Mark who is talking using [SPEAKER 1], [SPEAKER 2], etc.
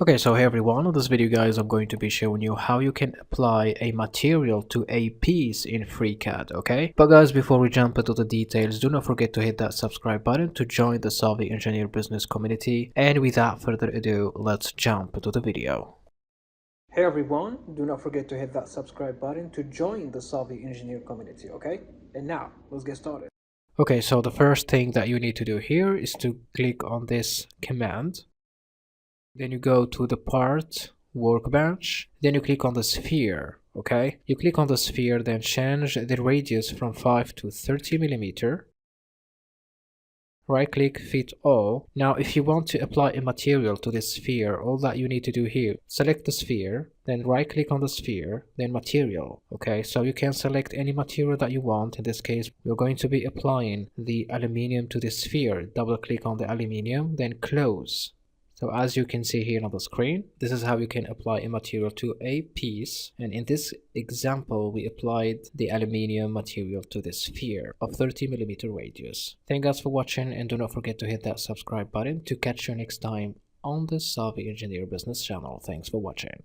[SPEAKER 1] Okay, so hey everyone, in this video guys I'm going to be showing you how you can apply a material to a piece in FreeCAD, okay? But guys, before we jump into the details, do not forget to hit that subscribe button to join the Savvy Engineer business community. And without further ado, let's jump into the video. Hey everyone, do not forget to hit that subscribe button to join the Savvy Engineer community, okay? And now, let's get started. Okay, so the first thing that you need to do here is to click on this command. Then you go to the part workbench, then you click on the sphere, okay? You click on the sphere, then change the radius from 5 to 30 millimeter. Right click, fit all. Now if you want to apply a material to this sphere, all that you need to do here, select the sphere, then right click on the sphere, then material, okay? So you can select any material that you want. In this case, we're going to be applying the aluminium to the sphere. Double click on the aluminium, then close. So as you can see here on the screen, this is how you can apply a material to a piece. And in this example, we applied the aluminium material to the sphere of 30 millimeter radius. Thank you guys for watching, and do not forget to hit that subscribe button to catch you next time on the Savvy Engineer Business channel. Thanks for watching.